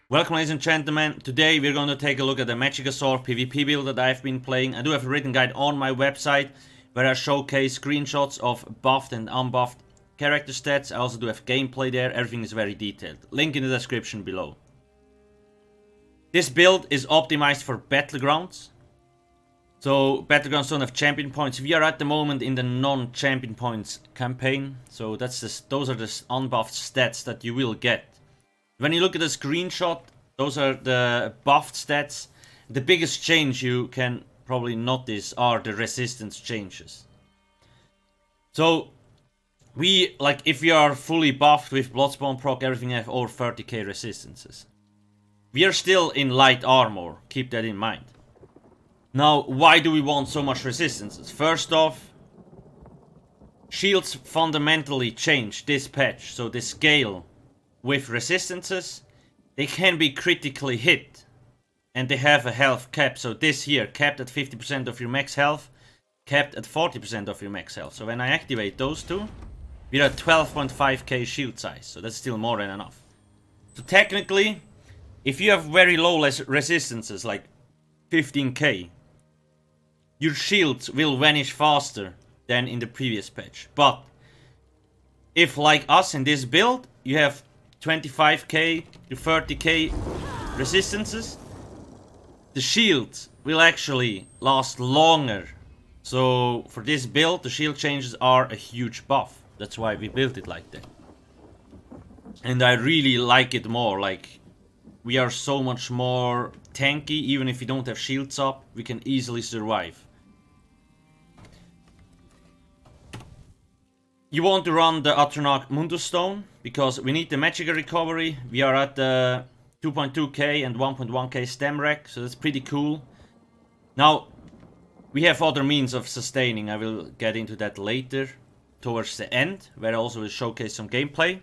Welcome, ladies and gentlemen. Today we're going to take a look at the Magicka Sorcerer PvP build that I've been playing. I do have a written guide on my website where I showcase screenshots of buffed and unbuffed character stats. I also do have gameplay there. Everything is very detailed. Link in the description below. This build is optimized for Battlegrounds. So Battlegrounds don't have champion points. We are at the moment in the non-champion points campaign. So those are the unbuffed stats that you will get. When you look at the screenshot, those are the buffed stats. The biggest change you can probably notice are the resistance changes. So, if we are fully buffed with Bloodspawn proc, everything have over 30k resistances. We are still in light armor, keep that in mind. Now, why do we want so much resistances? First off, shields fundamentally change this patch, so the scale with resistances, they can be critically hit and they have a health cap. So this here, capped at 50% of your max health, capped at 40% of your max health. So when I activate those two, we're at 12.5k shield size, so that's still more than enough. So technically, if you have very low resistances, like 15k, your shields will vanish faster than in the previous patch. But if, like us in this build, you have 25k to 30k resistances, the shield will actually last longer. So for this build, the shield changes are a huge buff. That's why we built it like that. And I really like it more. Like, we are so much more tanky. Even if we don't have shields up, we can easily survive. You want to run the Atronach Mundus Stone because we need the Magicka recovery. We are at the 2.2k and 1.1k stem rack, so that's pretty cool. Now, we have other means of sustaining. I will get into that later, towards the end, where I also will showcase some gameplay.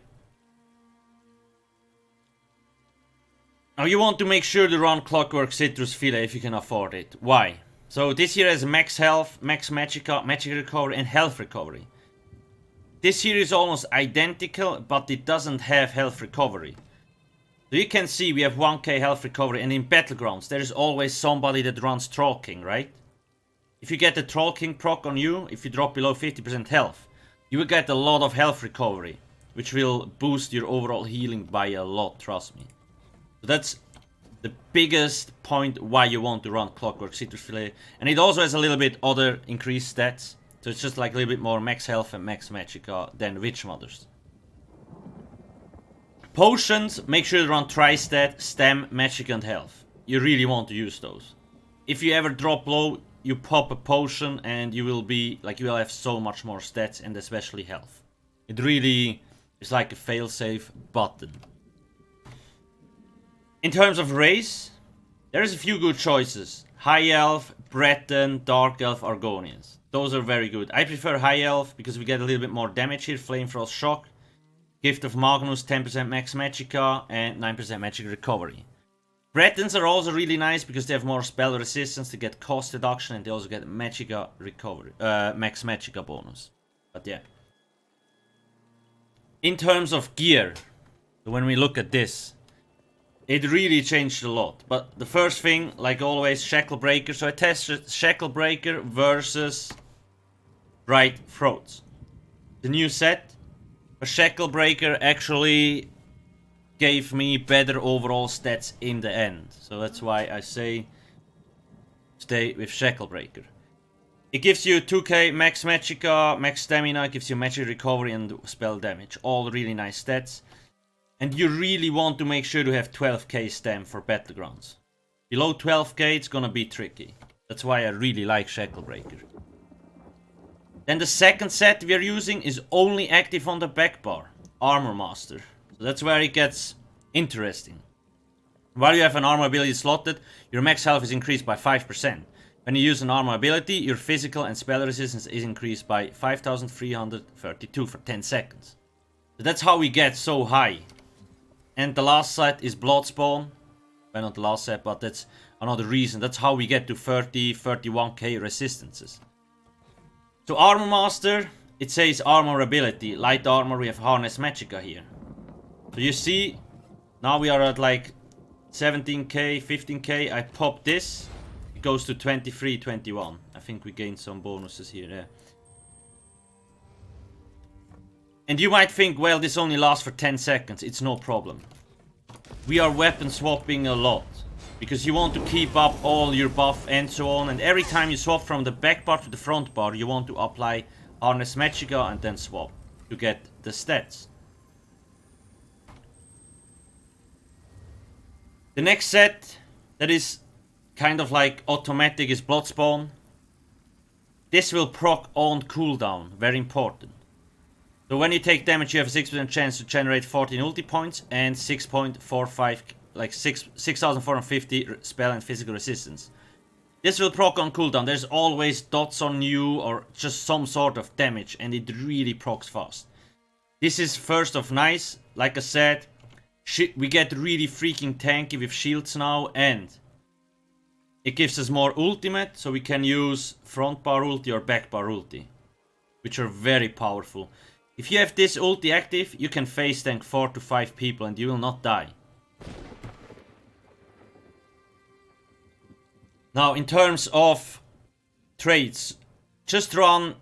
Now, you want to make sure to run Clockwork Citrus Fillet if you can afford it. Why? So this here has max health, max Magicka, Magicka recovery, and health recovery. This here is almost identical, but it doesn't have health recovery. So you can see we have 1k health recovery, and in Battlegrounds there is always somebody that runs Troll King, right? If you get the Troll King proc on you, if you drop below 50% health, you will get a lot of health recovery, which will boost your overall healing by a lot, trust me. So that's the biggest point why you want to run Clockwork Citrus Fillet. And it also has a little bit other increased stats. So it's just like a little bit more max health and max Magicka than Witch Mothers. Potions, make sure to run Tri-Stat, Stem, Magicka and Health. You really want to use those. If you ever drop low, you pop a potion and you will be, like, you will have so much more stats and especially health. It really is like a failsafe button. In terms of race, there's a few good choices. High Elf, Breton, Dark Elf, Argonians. Those are very good. I prefer High Elf because we get a little bit more damage here. Flame Frost Shock, Gift of Magnus, 10% max Magicka, and 9% Magicka recovery. Bretons are also really nice because they have more spell resistance, they get cost reduction, and they also get Magicka recovery, max Magicka bonus. But yeah. In terms of gear, when we look at this, it really changed a lot. But the first thing, like always, Shackle Breaker. So I tested Shackle Breaker versus Bright Throats. The new set, a Shackle Breaker actually gave me better overall stats in the end. So that's why I say stay with Shackle Breaker. It gives you 2k max Magicka, max stamina, it gives you magic recovery and spell damage. All really nice stats. And you really want to make sure to have 12k stam for Battlegrounds. Below 12k it's gonna be tricky. That's why I really like Shackle Breaker. Then the second set we are using is only active on the back bar, Armor Master. So that's where it gets interesting. While you have an armor ability slotted, your max health is increased by 5%. When you use an armor ability, your physical and spell resistance is increased by 5332 for 10 seconds. So that's how we get so high. And the last set is Bloodspawn. Well, not the last set, but that's another reason. That's how we get to 31k resistances. So Armor Master, it says armor ability. Light armor, we have Harness Magicka here. So you see, now we are at like 17k, 15k. I pop this. It goes to 23, 21. I think we gained some bonuses here, yeah. And you might think, well, this only lasts for 10 seconds. It's no problem. We are weapon swapping a lot. Because you want to keep up all your buff and so on. And every time you swap from the back bar to the front bar, you want to apply Harness Magicka and then swap to get the stats. The next set that is kind of like automatic is Bloodspawn. This will proc on cooldown, very important. So when you take damage, you have a 6% chance to generate 14 ulti points and 6.45, like 6,450 spell and physical resistance. This will proc on cooldown. There's always dots on you or just some sort of damage, and it really procs fast. This is first of nice. Like I said, we get really freaking tanky with shields now, and it gives us more ultimate, so we can use front bar ulti or back bar ulti, which are very powerful. If you have this ulti active, you can face tank 4 to 5 people and you will not die. Now, in terms of traits, just run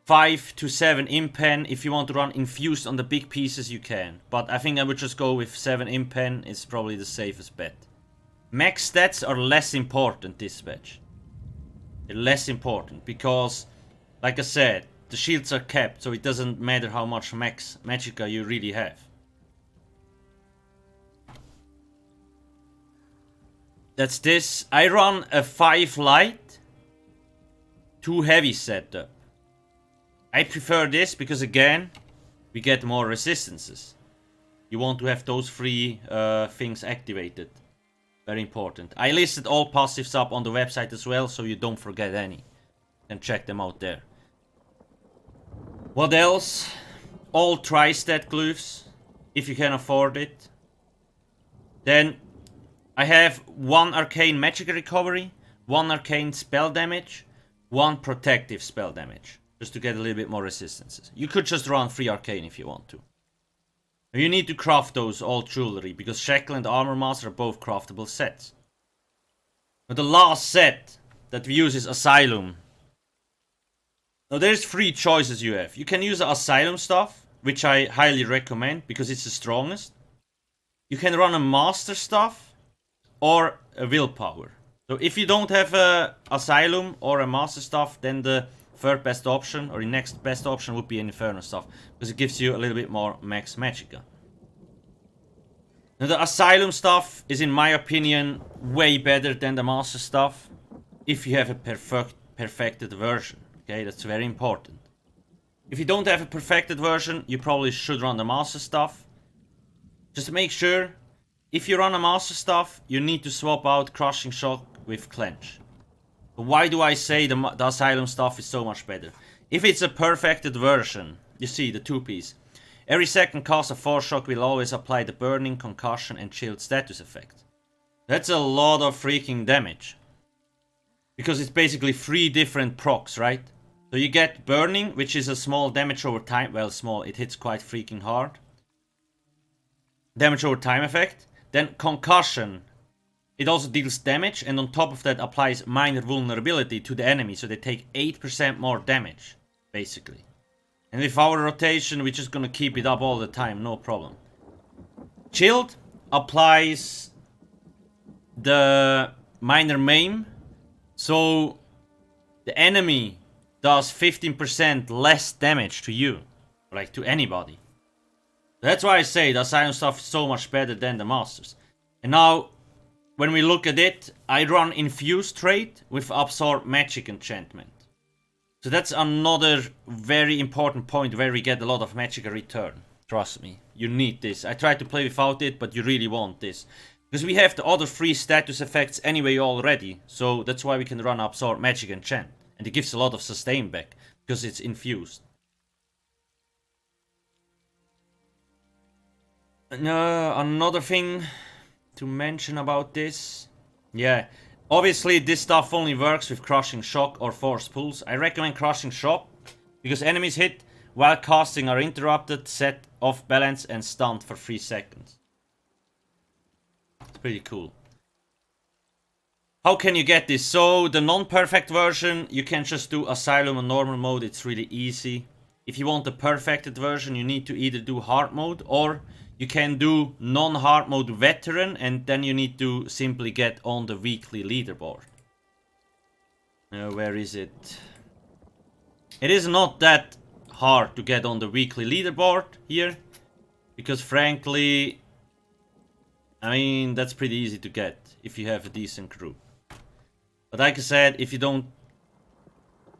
5 to 7 impen. If you want to run infused on the big pieces, you can. But I think I would just go with 7 impen. It's probably the safest bet. Max stats are less important this patch. They're less important because, like I said, the shields are capped, so it doesn't matter how much max Magicka you really have. That's this. I run a 5 light, 2 heavy setup. I prefer this because, again, we get more resistances. You want to have those 3 things activated. Very important. I listed all passives up on the website as well, so you don't forget any. And check them out there. What else? All tri-stat glyphs, if you can afford it. Then I have 1 arcane magic recovery, 1 arcane spell damage, 1 protective spell damage. Just to get a little bit more resistances. You could just run 3 arcane if you want to. You need to craft those all jewelry, because Shackle and Armor Master are both craftable sets. But the last set that we use is Asylum. Now there's 3 choices you have. You can use the Asylum stuff, which I highly recommend because it's the strongest. You can run a Master stuff or a Willpower. So if you don't have a Asylum or a Master stuff, then the third best option or the next best option would be an Inferno stuff, because it gives you a little bit more max Magicka. Now the Asylum stuff is, in my opinion, way better than the Master stuff if you have a perfected version. Okay, that's very important. If you don't have a perfected version, you probably should run the Master stuff. Just to make sure, if you run a Master stuff, you need to swap out Crushing Shock with Clench. But why do I say the Asylum stuff is so much better? If it's a perfected version, you see the 2-piece. Every second cast of Force Shock will always apply the Burning, Concussion and Shield status effect. That's a lot of freaking damage. Because it's basically 3 different procs, right? So you get Burning, which is a small damage over time. Well, small, it hits quite freaking hard. Damage over time effect. Then Concussion. It also deals damage, and on top of that applies minor vulnerability to the enemy, so they take 8% more damage, basically. And with our rotation, we're just gonna keep it up all the time, no problem. Shield applies the minor maim, so the enemy does 15% less damage to you, like to anybody. That's why I say the Asylum stuff is so much better than the Masters. And now, when we look at it, I run Infused trait with Absorb Magic enchantment. So that's another very important point where we get a lot of Magicka return. Trust me, you need this. I tried to play without it, but you really want this. Because we have the other 3 status effects anyway already. So that's why we can run Absorb Magic enchant. And it gives a lot of sustain back, because it's infused. Another thing to mention about this. Yeah, obviously this stuff only works with Crushing Shock or Force Pulse. I recommend Crushing Shock because enemies hit while casting are interrupted, set off balance and stunned for 3 seconds. Pretty cool. How can you get this? So the non-perfect version, you can just do Asylum on normal mode. It's really easy. If you want the perfected version, you need to either do hard mode, or you can do non-hard mode veteran, and then you need to simply get on the weekly leaderboard. Where is it? It is not that hard to get on the weekly leaderboard here, because frankly, I mean, that's pretty easy to get if you have a decent crew. But like I said, if you don't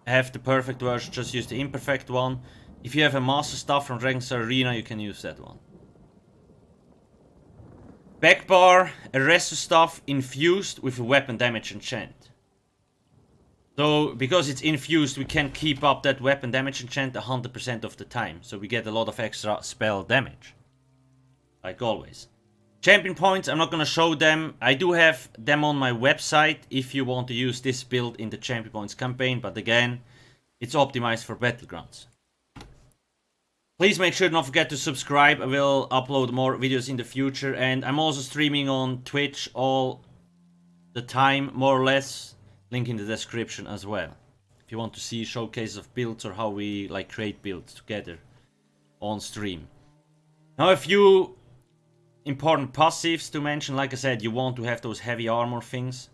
have the perfect version, just use the imperfect one. If you have a master staff from Dragon's Arena, you can use that one. Backbar, a resto staff infused with a weapon damage enchant. So, because it's infused, we can keep up that weapon damage enchant 100% of the time. So we get a lot of extra spell damage. Like always. Champion points, I'm not going to show them. I do have them on my website if you want to use this build in the champion points campaign. But again, it's optimized for Battlegrounds. Please make sure not forget to subscribe. I will upload more videos in the future. And I'm also streaming on Twitch all the time, more or less. Link in the description as well. If you want to see showcases of builds or how we like create builds together on stream. Now a few important passives to mention. Like I said, you want to have those heavy armor things.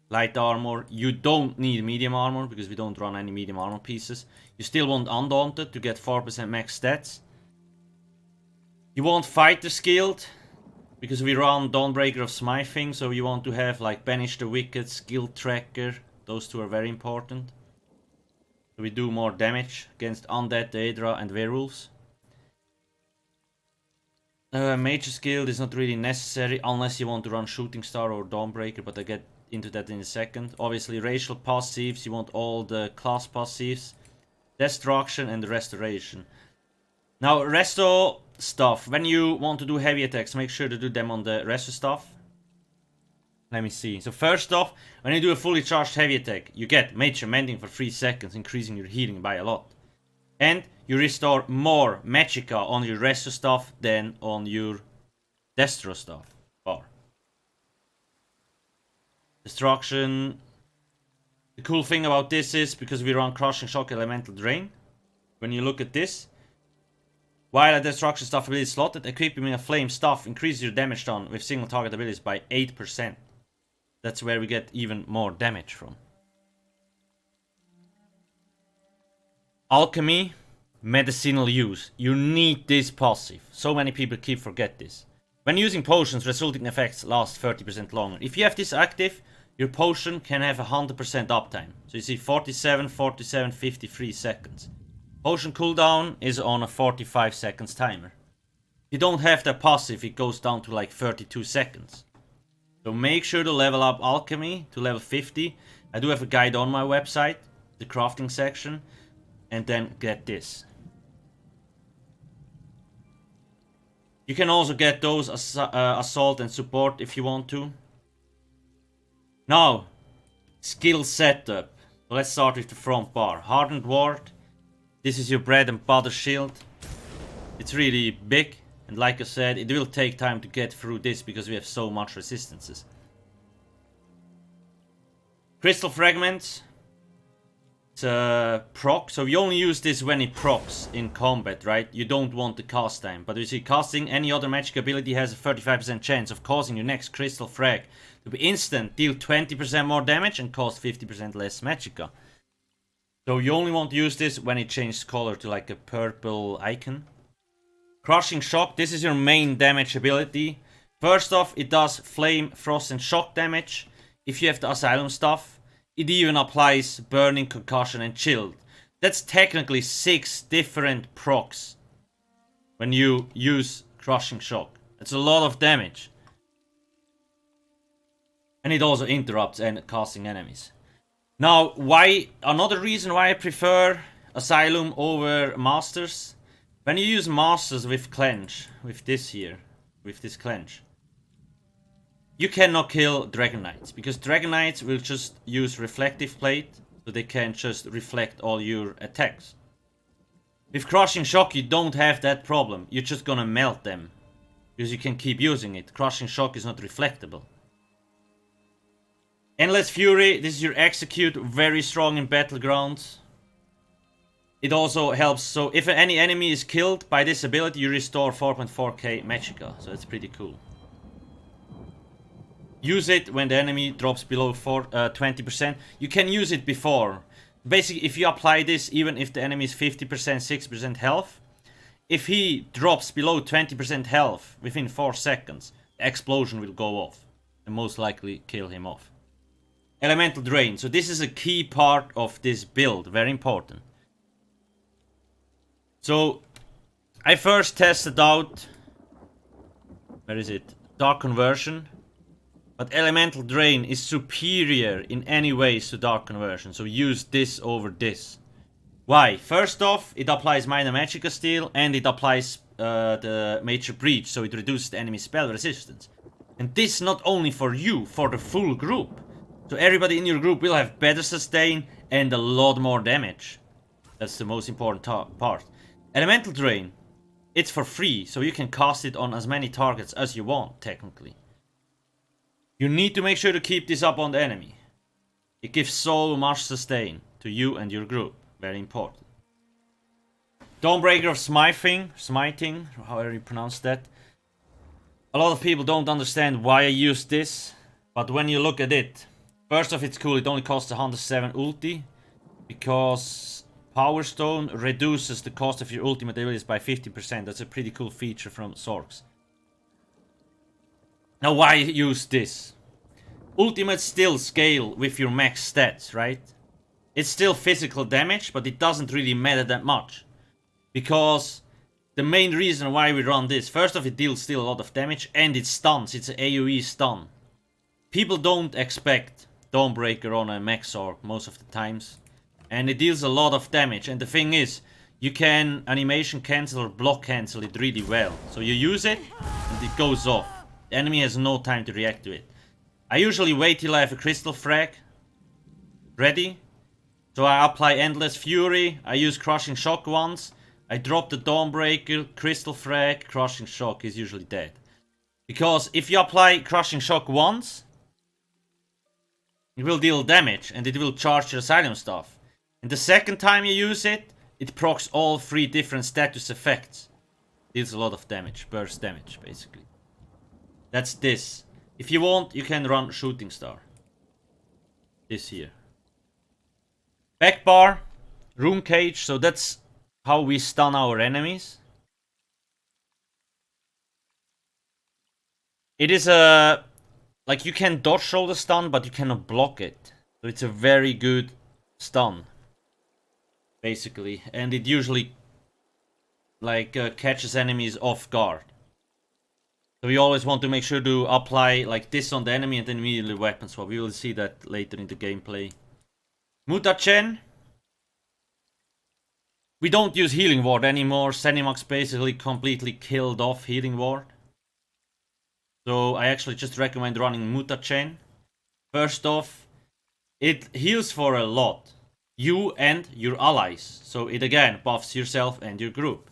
Light armor. You don't need medium armor because we don't run any medium armor pieces. You still want Undaunted to get 4% max stats. You want Fighter's Guild because we run Dawnbreaker of Smithing, so you want to have like Banish the Wicked, Skill Tracker. Those two are very important. So we do more damage against Undead, Daedra and Werewolves. Mage's Guild is not really necessary unless you want to run Shooting Star or Dawnbreaker, but I get into that in a second. Obviously racial passives, you want all the class passives. Destruction and Restoration. Now resto stuff, when you want to do heavy attacks, make sure to do them on the resto stuff. Let me see. So first off, when you do a fully charged heavy attack, you get Major Mending for 3 seconds, increasing your healing by a lot. And you restore more Magicka on your resto stuff than on your Destro stuff bar. Destruction. The cool thing about this is, because we run Crushing Shock, Elemental Drain, when you look at this, while a Destruction staff ability is slotted, equipping a Flame staff increases your damage done with single target abilities by 8%. That's where we get even more damage from. Alchemy, medicinal use. You need this passive. So many people keep forget this. When using potions, resulting effects last 30% longer. If you have this active, your potion can have 100% uptime. So you see 47, 47, 53 seconds. Potion cooldown is on a 45 seconds timer. If you don't have that passive, it goes down to like 32 seconds. So make sure to level up Alchemy to level 50. I do have a guide on my website, the crafting section. And then get this. You can also get those Assault and Support if you want to. Now, skill setup. So let's start with the front bar. Hardened Ward. This is your bread and butter shield. It's really big, and like I said, it will take time to get through this because we have so much resistances. Crystal Fragments. It's a proc, so you only use this when it procs in combat, right? You don't want the cast time, but you see, casting any other magic ability has a 35% chance of causing your next Crystal Frag to be instant, deal 20% more damage and cost 50% less Magicka. So you only want to use this when it changes color to like a purple icon. Crushing Shock, this is your main damage ability. First off, it does Flame, Frost and Shock damage. If you have the Asylum stuff, it even applies Burning, Concussion and Chilled. That's technically 6 different procs when you use Crushing Shock. That's a lot of damage. And it also interrupts casting enemies. Now, another reason why I prefer Asylum over Masters. When you use Masters with Clench, with this here, with this Clench, you cannot kill Dragon Knights, because Dragon Knights will just use Reflective Plate, so they can just reflect all your attacks. With Crushing Shock, you don't have that problem. You're just gonna melt them. because you can keep using it. Crushing Shock is not reflectable. Endless Fury, this is your execute, very strong in Battlegrounds. It also helps, so if any enemy is killed by this ability, you restore 4.4k Magicka, so that's pretty cool. Use it when the enemy drops below 20%. You can use it before. Basically, if you apply this, even if the enemy is 50%, 60% health, if he drops below 20% health within 4 seconds, the explosion will go off and most likely kill him off. Elemental Drain. So this is a key part of this build, very important. So I first tested out, where is it? Dark Conversion. But Elemental Drain is superior in any ways to Dark Conversion, so use this over this. Why? First off, it applies Minor Magicka Steal and it applies the Major Breach, so it reduces the enemy spell resistance. And this not only for you, for the full group. So everybody in your group will have better sustain and a lot more damage. That's the most important part. Elemental Drain, it's for free, so you can cast it on as many targets as you want, technically. You need to make sure to keep this up on the enemy. It gives so much sustain to you and your group. Very important. Dawnbreaker of Smiting, however you pronounce that. A lot of people don't understand why I use this, but when you look at it, first off, it's cool, it only costs 107 ulti, because Power Stone reduces the cost of your ultimate abilities by 50%. That's a pretty cool feature from Sorcs. Now, why use this? Ultimates still scale with your max stats, right? It's still physical damage, but it doesn't really matter that much. Because the main reason why we run this, first off, it deals still a lot of damage, and it stuns. It's an AoE stun. People don't expect Dawnbreaker on a max Sorc most of the times. And it deals a lot of damage. And the thing is, you can animation cancel or block cancel it really well. So you use it, and it goes off. The enemy has no time to react to it. I usually wait till I have a Crystal Frag ready. So I apply Endless Fury, I use Crushing Shock once, I drop the Dawnbreaker, Crystal Frag, Crushing Shock is usually dead. Because if you apply Crushing Shock once, it will deal damage and it will charge your Asylum stuff. And the second time you use it, it procs all 3 different status effects. Deals a lot of damage, burst damage basically. That's this. If you want, you can run Shooting Star. This here. Back bar, Rune Cage, so that's how we stun our enemies. It is a... like, you can dodge roll the stun, but you cannot block it. So it's a very good stun. Basically. And it usually... like, catches enemies off guard. So we always want to make sure to apply like this on the enemy and then immediately weapon swap. We will see that later in the gameplay. Mutagen. We don't use Healing Ward anymore. Zenimax basically completely killed off Healing Ward. So I actually just recommend running Mutagen. First off, it heals for a lot. You and your allies. So it again buffs yourself and your group.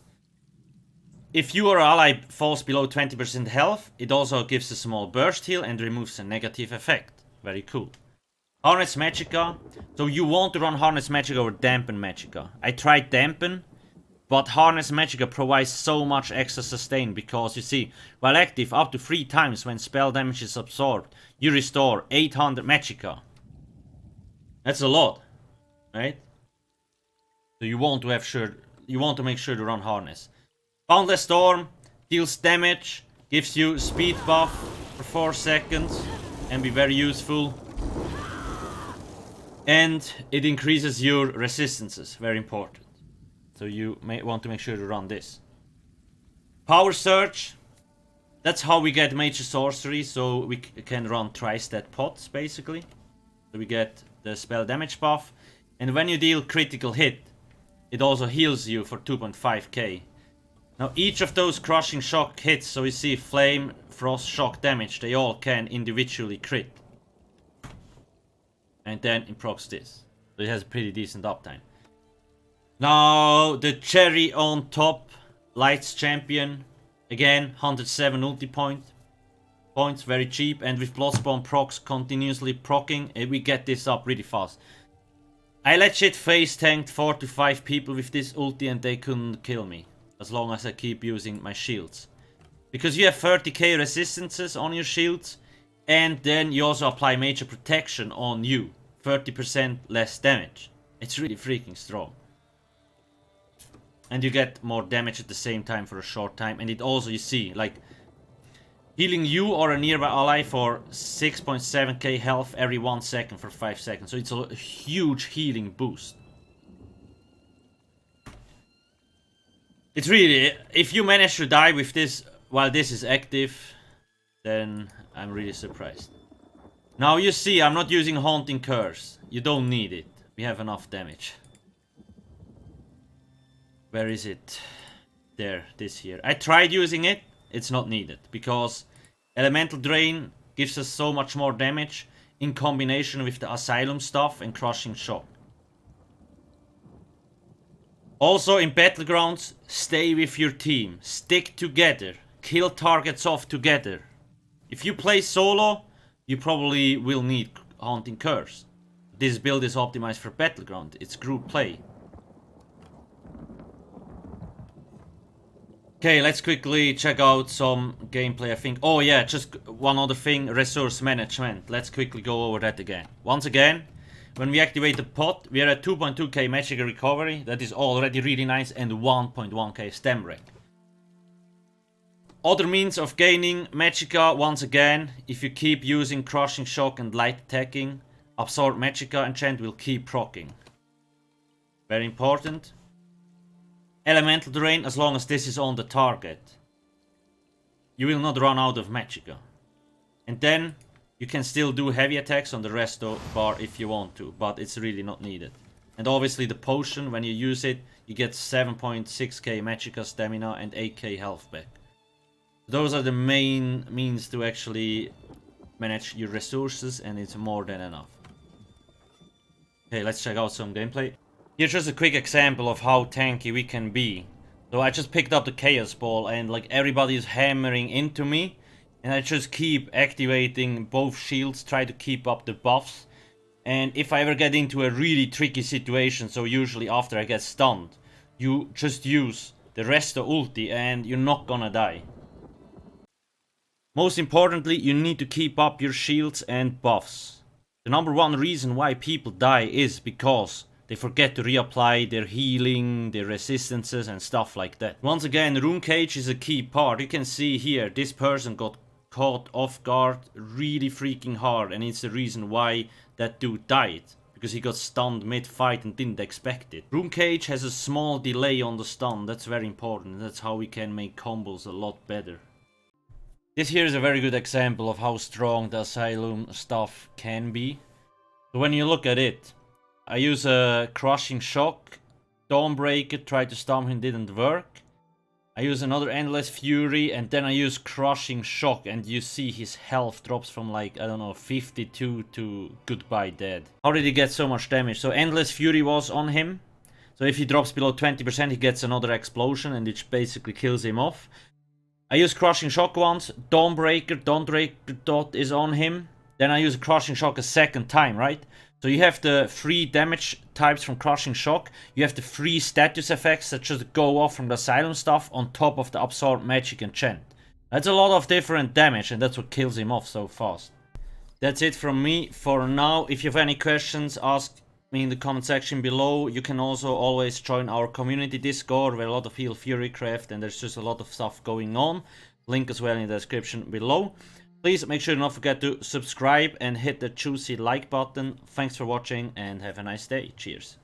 If your ally falls below 20% health, it also gives a small burst heal and removes a negative effect. Very cool. Harness Magicka. So you want to run Harness Magicka over Dampen Magicka. I tried Dampen, but Harness Magicka provides so much extra sustain because you see, while active up to 3 times when spell damage is absorbed, you restore 800 Magicka. That's a lot, right? So you want to make sure to run Harness. Boundless Storm deals damage, gives you speed buff for 4 seconds, and be very useful. And it increases your resistances, very important. So you may want to make sure to run this. Power Surge, that's how we get Major Sorcery, so we can run Tri-Stat pots basically. So we get the spell damage buff, and when you deal critical hit, it also heals you for 2.5k. Now each of those Crushing Shock hits, so you see Flame, Frost, Shock damage, they all can individually crit. And then it procs this. So it has a pretty decent uptime. Now the cherry on top, Lights Champion. Again, 107 ulti points, very cheap, and with Bloodspawn procs continuously procking, we get this up really fast. I legit face tanked 4 to 5 people with this ulti and they couldn't kill me, as long as I keep using my shields. Because you have 30k resistances on your shields, and then you also apply major protection on you, 30% less damage. It's really freaking strong. And you get more damage at the same time for a short time, and it also, you see, like, healing you or a nearby ally for 6.7k health every 1 second for 5 seconds. So it's a huge healing boost. It's really, if you manage to die with this while this is active, then I'm really surprised. Now you see, I'm not using Haunting Curse. You don't need it. We have enough damage. Where is it? There, this here. I tried using it. It's not needed, because Elemental Drain gives us so much more damage in combination with the Asylum stuff and Crushing Shock. Also in Battlegrounds, stay with your team. Stick together. Kill targets off together. If you play solo, you probably will need Haunting Curse. This build is optimized for Battleground. It's group play. Okay, let's quickly check out some gameplay, I think. Oh yeah, just one other thing, resource management. Let's quickly go over that again. Once again, when we activate the pot, we are at 2.2k Magicka recovery. That is already really nice, and 1.1k stem rank. Other means of gaining Magicka, once again, if you keep using Crushing Shock and light attacking, Absorb Magicka enchant will keep proccing. Very important. Elemental Drain, as long as this is on the target, you will not run out of Magicka. And then you can still do heavy attacks on the resto bar if you want to, but it's really not needed. And obviously the potion, when you use it, you get 7.6k Magicka stamina and 8k health back. Those are the main means to actually manage your resources, and it's more than enough. Okay, let's check out some gameplay. Here's just a quick example of how tanky we can be. So I just picked up the Chaos Ball and like everybody is hammering into me. And I just keep activating both shields, try to keep up the buffs. And if I ever get into a really tricky situation, so usually after I get stunned, you just use the resto ulti and you're not gonna die. Most importantly, you need to keep up your shields and buffs. The number one reason why people die is because they forget to reapply their healing, their resistances and stuff like that. Once again, Rune Cage is a key part. You can see here, this person got caught off guard really freaking hard, and it's the reason why that dude died. Because he got stunned mid-fight and didn't expect it. Rune Cage has a small delay on the stun, that's very important. That's how we can make combos a lot better. This here is a very good example of how strong the Asylum stuff can be. So when you look at it, I use a Crushing Shock, Dawnbreaker, tried to stun him, didn't work. I use another Endless Fury, and then I use Crushing Shock, and you see his health drops from like, I don't know, 52 to goodbye dead. How did he get so much damage? So Endless Fury was on him. So if he drops below 20%, he gets another explosion, and it basically kills him off. I use Crushing Shock once, Dawnbreaker dot is on him. Then I use Crushing Shock a second time, right? So you have the 3 damage types from Crushing Shock. You have the 3 status effects that just go off from the Asylum stuff on top of the Absorb Magic enchant. That's a lot of different damage, and that's what kills him off so fast. That's it from me for now. If you have any questions, ask me in the comment section below. You can also always join our community Discord, where a lot of people Furycraft, and there's just a lot of stuff going on. Link as well in the description below. Please make sure to not forget to subscribe and hit the juicy like button. Thanks for watching and have a nice day. Cheers.